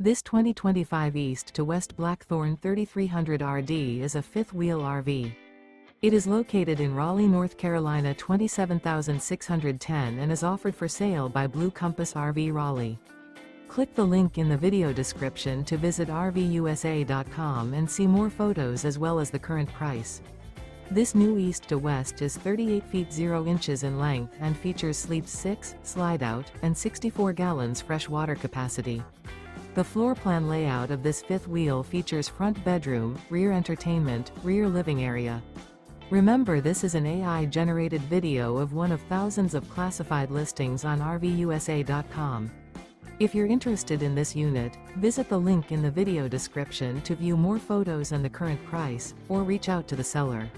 This 2025 East to West Blackthorn 3300 RD is a fifth-wheel RV. It is located in Raleigh, North Carolina 27610 and is offered for sale by Blue Compass RV Raleigh. Click the link in the video description to visit RVUSA.com and see more photos as well as the current price. This new East to West is 38 feet 0 inches in length and features sleeps 6, slide-out, and 64 gallons fresh water capacity. The floor plan layout of this fifth wheel features front bedroom, rear entertainment, rear living area. Remember, this is an AI-generated video of one of thousands of classified listings on RVUSA.com. If you're interested in this unit, visit the link in the video description to view more photos and the current price, or reach out to the seller.